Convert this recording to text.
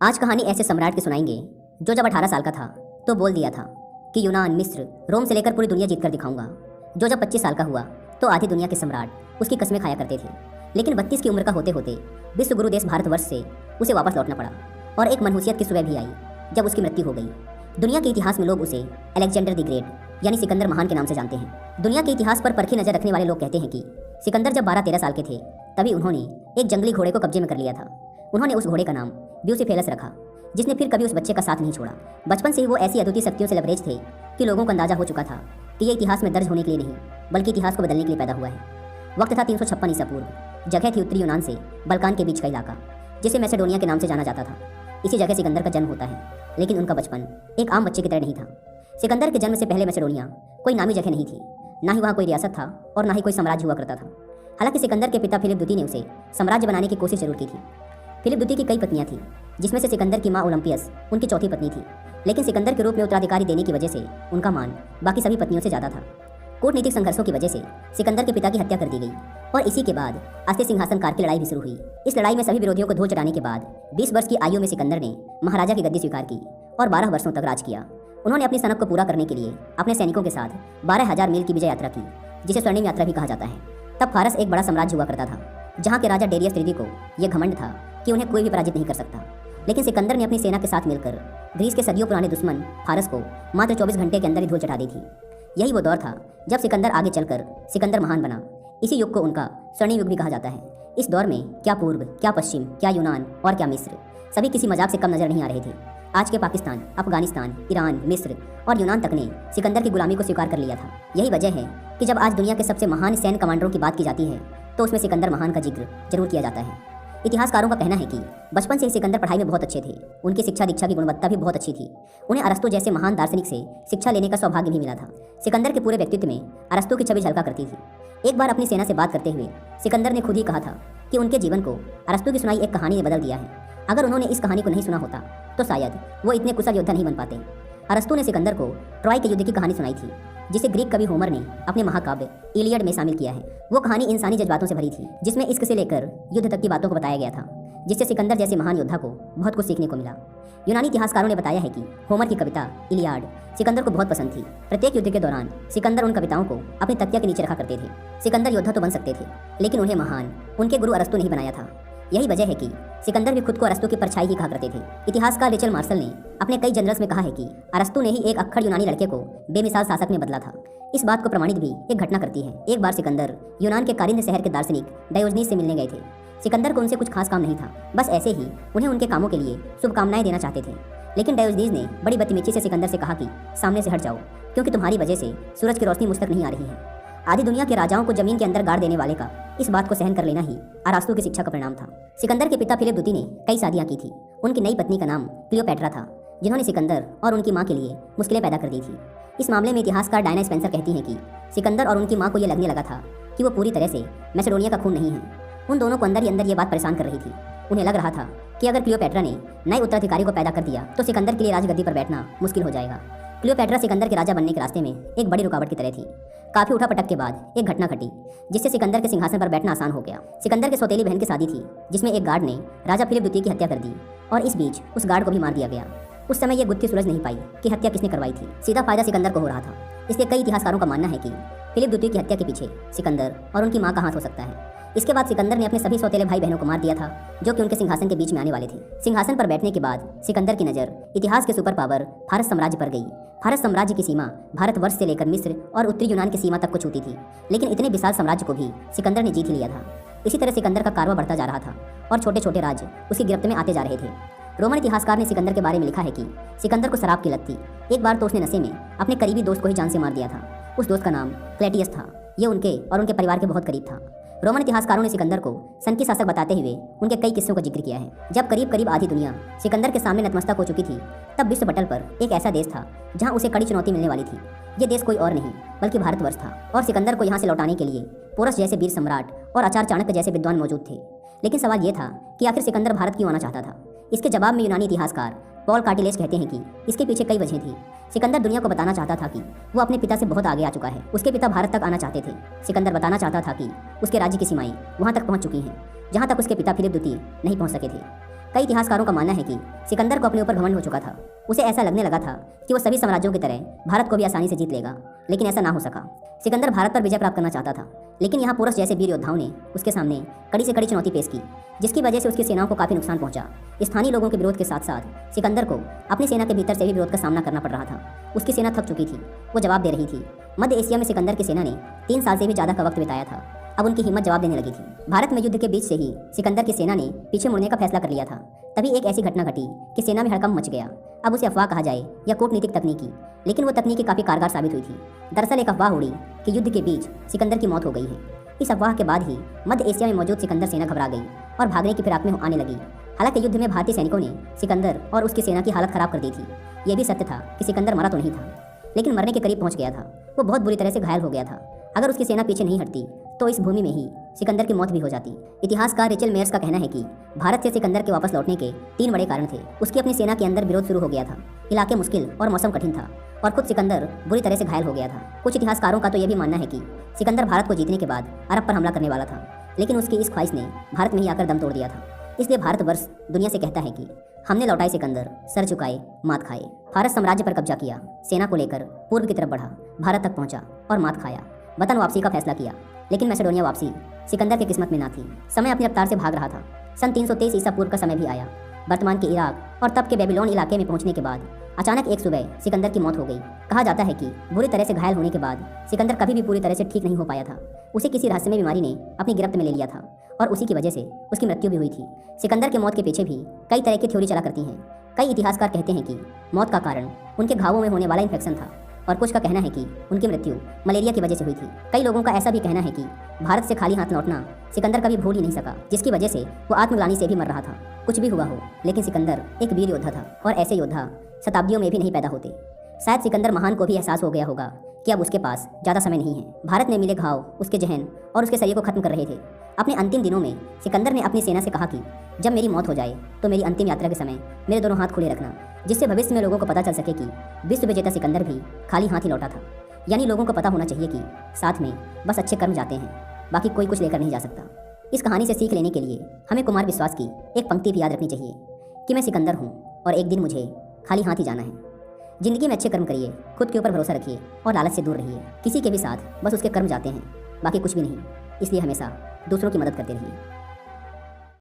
आज कहानी ऐसे सम्राट की सुनाएंगे जो जब 18 साल का था तो बोल दिया था कि यूनान, मिस्र, रोम से लेकर पूरी दुनिया जीत कर दिखाऊंगा। जो जब 25 साल का हुआ तो आधी दुनिया के सम्राट उसकी कस्में खाया करते थे। लेकिन 32 की उम्र का होते होते विश्व गुरु देश भारतवर्ष से उसे वापस लौटना पड़ा और एक मनहूसियत की सुबह भी आई जब उसकी मृत्यु हो गई। दुनिया के इतिहास में लोग उसे अलेक्जेंडर द ग्रेट यानी सिकंदर महान के नाम से जानते हैं। दुनिया के इतिहास पर परखी नजर रखने वाले लोग कहते हैं कि सिकंदर जब 12-13 साल के थे तभी उन्होंने एक जंगली घोड़े को कब्जे में कर लिया था। उन्होंने उस घोड़े का नाम ब्यूसीफेलस रखा, जिसने फिर कभी उस बच्चे का साथ नहीं छोड़ा। बचपन से ही वो ऐसी अद्वितीय शक्तियों से लबरेज थे कि लोगों को अंदाजा हो चुका था कि ये इतिहास में दर्ज होने के लिए नहीं बल्कि इतिहास को बदलने के लिए पैदा हुआ है। वक्त था 356 ईसा पूर्व। जगह थी उत्तरी यूनान से बल्कान के बीच का इलाका, जिसे मैसेडोनिया के नाम से जाना जाता था। इसी जगह सिकंदर का जन्म होता है, लेकिन उनका बचपन एक आम बच्चे की तरह नहीं था। सिकंदर के जन्म से पहले मैसेडोनिया कोई नामी जगह नहीं थी, ना ही वहाँ कोई रियासत था और ना ही कोई साम्राज्य हुआ करता था। हालांकि सिकंदर के पिता फिलिप द्वितीय ने उसे साम्राज्य बनाने की कोशिश जरूर की थी। फिलिप द्वितीय की कई पत्नियां थीं, जिसमें से सिकंदर की मां ओलंपियस उनकी चौथी पत्नी थी। लेकिन सिकंदर के रूप में उत्तराधिकारी देने की वजह से उनका मान बाकी सभी पत्नियों से ज़्यादा था। कूटनीतिक संघर्षों की वजह से सिकंदर के पिता की हत्या कर दी गई और इसी के बाद अस्ते सिंहासन कार की लड़ाई भी शुरू हुई। इस लड़ाई में सभी विरोधियों को धूल चटाने के बाद 20 वर्ष की आयु में सिकंदर ने महाराजा की गद्दी स्वीकार की और 12 वर्षों तक राज किया। उन्होंने अपनी सनक को पूरा करने के लिए अपने सैनिकों के साथ 12,000 मील की विजय यात्रा की, जिसे स्वर्णिम यात्रा भी कहा जाता है। तब फारस एक बड़ा साम्राज्य हुआ करता था, जहाँ के राजा डेरियस तृतीय को यह घमंड था कि उन्हें कोई भी पराजित नहीं कर सकता। लेकिन सिकंदर ने अपनी सेना के साथ मिलकर ग्रीस के सदियों पुराने दुश्मन फारस को मात्र 24 घंटे के अंदर ही धूल चटा दी थी। यही वो दौर था जब सिकंदर आगे चलकर सिकंदर महान बना। इसी युग को उनका स्वर्णिम युग भी कहा जाता है। इस दौर में क्या पूर्व, क्या पश्चिम, क्या यूनान और क्या मिस्र, सभी किसी मजाक से कम नजर नहीं आ रहे थे। आज के पाकिस्तान, अफगानिस्तान, ईरान, मिस्र और यूनान तक ने सिकंदर की गुलामी को स्वीकार कर लिया था। यही वजह है कि जब आज दुनिया के सबसे महान सैन्य कमांडरों की बात की जाती है तो उसमें सिकंदर महान का जिक्र जरूर किया जाता है। इतिहासकारों का कहना है कि बचपन से ही सिकंदर पढ़ाई में बहुत अच्छे थे। उनकी शिक्षा दीक्षा की गुणवत्ता भी बहुत अच्छी थी। उन्हें अरस्तु जैसे महान दार्शनिक से शिक्षा लेने का सौभाग्य भी मिला था। सिकंदर के पूरे व्यक्तित्व में अरस्तु की छवि झलका करती थी। एक बार अपनी सेना से बात करते हुए सिकंदर ने खुद ही कहा था कि उनके जीवन को अरस्तु की सुनाई एक कहानी ने बदल दिया है। अगर उन्होंने इस कहानी को नहीं सुना होता तो शायद वो इतने कुशल योद्धा नहीं बन पाते। अरस्तु ने सिकंदर को ट्रॉय के युद्ध की कहानी सुनाई थी, जिसे ग्रीक कवि होमर ने अपने महाकाव्य इलियड में शामिल किया है। वो कहानी इंसानी जज्बातों से भरी थी, जिसमें इश्क से लेकर युद्ध तक की बातों को बताया गया था, जिससे सिकंदर जैसे महान योद्धा को बहुत कुछ सीखने को मिला। यूनानी इतिहासकारों ने बताया है कि होमर की कविता इलियाड सिकंदर को बहुत पसंद थी। प्रत्येक युद्ध के दौरान सिकंदर उन कविताओं को अपनी तकिया के नीचे रखा करते थे। सिकंदर योद्धा तो बन सकते थे, लेकिन उन्हें महान उनके गुरु अरस्तु ने ही बनाया था। यही वजह है कि सिकंदर भी खुद को अरस्तु की परछाई ही कहा करते थे। इतिहासकार रिचर्ड मार्शल ने अपने कई जनरल्स में कहा है कि अरस्तु ने ही एक अक्खड़ यूनानी लड़के को बेमिसाल शासक में बदला था। इस बात को प्रमाणित भी एक घटना करती है। एक बार सिकंदर यूनान के कारिंद शहर के दार्शनिक डायोजनीस से मिलने गए थे। सिकंदर को उनसे कुछ खास काम नहीं था, बस ऐसे ही उन्हें उनके कामों के लिए शुभकामनाएं देना चाहते थे। लेकिन डायोजनीस ने बड़ी बदतमीजी से सिकंदर से कहा कि सामने से हट जाओ, क्योंकि तुम्हारी वजह से सूरज की रोशनी मुझ तक नहीं आ रही है। आधी दुनिया के राजाओं को जमीन के अंदर गाड़ देने वाले का इस बात को सहन कर लेना ही अरास्तु की शिक्षा का परिणाम था। सिकंदर के पिता फिलिप द्वितीय ने कई शादियां की थी। उनकी नई पत्नी का नाम क्लियोपैट्रा था, जिन्होंने सिकंदर और उनकी मां के लिए मुश्किलें पैदा कर दी थी। इस मामले में इतिहासकार डायना स्पेंसर कहती हैं कि सिकंदर और उनकी मां को यह लगने लगा था कि वो पूरी तरह से मैसेडोनिया का खून नहीं है। उन दोनों को अंदर ही अंदर ये बात परेशान कर रही थी। उन्हें लग रहा था कि अगर क्लियोपैट्रा ने नए उत्तराधिकारी को पैदा कर दिया तो सिकंदर के लिए राजगद्दी पर बैठना मुश्किल हो जाएगा। क्लियोपैट्रा सिकंदर के राजा बनने के रास्ते में एक बड़ी रुकावट की तरह थी। काफी उठापटक के बाद एक घटना घटी, जिससे सिकंदर के सिंहासन पर बैठना आसान हो गया। सिकंदर के सौतेली बहन की शादी थी, जिसमें एक गार्ड ने राजा फिलिप द्वितीय की हत्या कर दी और इस बीच उस गार्ड को भी मार दिया गया। उस समय यह गुत्थी सुलझ नहीं पाई कि हत्या किसने करवाई थी। सीधा फायदा सिकंदर को हो रहा था। इसलिए कई इतिहासकारों का मानना है कि फिलिप द्वितीय की हत्या के पीछे सिकंदर और उनकी मां का हाथ हो सकता है। इसके बाद सिकंदर ने अपने सभी सौतेले भाई बहनों को मार दिया था, जो कि उनके सिंहासन के बीच में आने वाले थे। सिंहासन पर बैठने के बाद सिकंदर की नज़र इतिहास के सुपर पावर फारस साम्राज्य पर गई। फारस साम्राज्य की सीमा भारतवर्ष से लेकर मिस्र और उत्तरी यूनान की सीमा तक को छूती थी, लेकिन इतने विशाल साम्राज्य को भी सिकंदर ने जीत लिया था। इसी तरह सिकंदर का कारवा बढ़ता जा रहा था और छोटे छोटे राज्य उसकी गिरफ्त में आते जा रहे थे। रोमन इतिहासकार ने सिकंदर के बारे में लिखा है कि सिकंदर को शराब की लत थी। एक बार तो उसने नशे में अपने करीबी दोस्त को ही जान से मार दिया था। उस दोस्त का नाम क्लेटियस था। ये उनके और उनके परिवार के बहुत करीब था। रोमन इतिहासकारों ने सिकंदर को सन की शासक बताते हुए उनके कई किस्सों का जिक्र किया है। जब करीब करीब आधी दुनिया सिकंदर के सामने नतमस्तक हो चुकी थी, तब विश्व पटल पर एक ऐसा देश था जहां उसे कड़ी चुनौती मिलने वाली थी। ये देश कोई और नहीं बल्कि भारतवर्ष था और सिकंदर को यहाँ से लौटाने के लिए पोरस जैसे वीर सम्राट और आचार्य चाणक्य जैसे विद्वान मौजूद थे। लेकिन सवाल ये था कि आखिर सिकंदर भारत क्यों आना चाहता था। इसके जवाब में यूनानी इतिहासकार पॉल कार्टिलेज कहते हैं कि इसके पीछे कई वजह थी। सिकंदर दुनिया को बताना चाहता था कि वो अपने पिता से बहुत आगे आ चुका है। उसके पिता भारत तक आना चाहते थे। सिकंदर बताना चाहता था कि उसके राज्य की सीमाएं वहां तक पहुंच चुकी हैं जहां तक उसके पिता फिलिप द्वितीय नहीं पहुंच सके थे। कई इतिहासकारों का मानना है कि सिकंदर को अपने ऊपर घमंड हो चुका था। उसे ऐसा लगने लगा था कि वो सभी साम्राज्यों की तरह भारत को भी आसानी से जीत लेगा, लेकिन ऐसा ना हो सका। सिकंदर भारत पर विजय प्राप्त करना चाहता था, लेकिन यहाँ पोरस जैसे वीर योद्धाओं ने उसके सामने कड़ी से कड़ी चुनौती पेश की, जिसकी वजह से उसकी सेनाओं को काफी नुकसान पहुंचा। स्थानीय लोगों के विरोध के साथ साथ सिकंदर को अपनी सेना के भीतर से भी विरोध का सामना करना पड़ रहा था। उसकी सेना थक चुकी थी, वो जवाब दे रही थी। मध्य एशिया में सिकंदर की सेना ने 3 साल से भी ज्यादा का वक्त बिताया था। अब उनकी हिम्मत जवाब देने लगी थी। भारत में युद्ध के बीच से ही सिकंदर की सेना ने पीछे मुड़ने का फैसला कर लिया था। तभी एक ऐसी घटना घटी कि सेना में हड़कंप मच गया। अब उसे अफवाह कहा जाए या कूटनीतिक तकनीकी, लेकिन वो तकनीकी काफी कारगर साबित हुई थी। दरअसल एक अफवाह उड़ी कि युद्ध के बीच सिकंदर की मौत हो गई है। इस अफवाह के बाद ही मध्य एशिया में मौजूद सिकंदर सेना घबरा गई और भागने की फिराक में आने लगी। हालांकि युद्ध में भारतीय सैनिकों ने सिकंदर और उसकी सेना की हालत खराब कर दी थी। यह भी सत्य था कि सिकंदर मरा तो नहीं था, लेकिन मरने के करीब पहुंच गया था। वो बहुत बुरी तरह से घायल हो गया था। अगर उसकी सेना पीछे नहीं हटती तो इस भूमि में ही सिकंदर की मौत भी हो जाती। इतिहासकार रेचल मेयर्स का कहना है कि भारत से सिकंदर के वापस लौटने के 3 बड़े कारण थे। उसकी अपनी सेना के अंदर विरोध शुरू हो गया था, इलाके मुश्किल और मौसम कठिन था, और खुद सिकंदर बुरी तरह से घायल हो गया था। कुछ इतिहासकारों का तो यह भी मानना है कि सिकंदर भारत को जीतने के बाद अरब पर हमला करने वाला था, लेकिन उसकी इस ख्वाहिश ने भारत में ही आकर दम तोड़ दिया था। इसलिए भारतवर्ष दुनिया से कहता है कि हमने लौटाए सिकंदर, सर झुकाए, मात खाए। फारस साम्राज्य पर कब्जा किया, सेना को लेकर पूर्व की तरफ बढ़ा, भारत तक पहुंचा और मात खाया। वतन वापसी का फैसला किया, लेकिन मैसेडोनिया वापसी सिकंदर की किस्मत में ना थी। समय अपनी रफ्तार से भाग रहा था। सन 323 ईसा पूर्व का समय भी आया। वर्तमान के इराक और तब के बेबीलोन इलाके में पहुंचने के बाद अचानक एक सुबह सिकंदर की मौत हो गई। कहा जाता है कि बुरी तरह से घायल होने के बाद सिकंदर कभी भी पूरी तरह से ठीक नहीं हो पाया था। उसे किसी रहस्यमय बीमारी ने अपनी गिरफ्त में ले लिया था और उसी की वजह से उसकी मृत्यु भी हुई थी। सिकंदर के मौत के पीछे भी कई तरह की थ्योरी चला करती हैं। कई इतिहासकार कहते हैं कि मौत का कारण उनके घावों में होने वाला इन्फेक्शन था, और कुछ का कहना है कि उनकी मृत्यु मलेरिया की वजह से हुई थी। कई लोगों का ऐसा भी कहना है कि भारत से खाली हाथ लौटना सिकंदर कभी भूल ही नहीं सका, जिसकी वजह से वो आत्मग्लानि से भी मर रहा था। कुछ भी हुआ हो, लेकिन सिकंदर एक वीर योद्धा था, और ऐसे योद्धा शताब्दियों में भी नहीं पैदा होते। शायद सिकंदर महान को भी एहसास हो गया होगा कि अब उसके पास ज़्यादा समय नहीं है। भारत में मिले घाव उसके जहन और उसके शरीर को खत्म कर रहे थे। अपने अंतिम दिनों में सिकंदर ने अपनी सेना से कहा कि जब मेरी मौत हो जाए तो मेरी अंतिम यात्रा के समय मेरे दोनों हाथ खुले रखना, जिससे भविष्य में लोगों को पता चल सके कि विश्व विजेता सिकंदर भी खाली हाथ ही लौटा था। यानी लोगों को पता होना चाहिए कि साथ में बस अच्छे कर्म जाते हैं, बाकी कोई कुछ लेकर नहीं जा सकता। इस कहानी से सीख लेने के लिए हमें कुमार विश्वास की एक पंक्ति भी याद रखनी चाहिए कि मैं सिकंदर हूँ और एक दिन मुझे खाली हाथ ही जाना है। जिंदगी में अच्छे कर्म करिए, खुद के ऊपर भरोसा रखिए और लालच से दूर रहिए। किसी के भी साथ बस उसके कर्म जाते हैं, बाकी कुछ भी नहीं। इसलिए हमेशा दूसरों की मदद करते रहिए।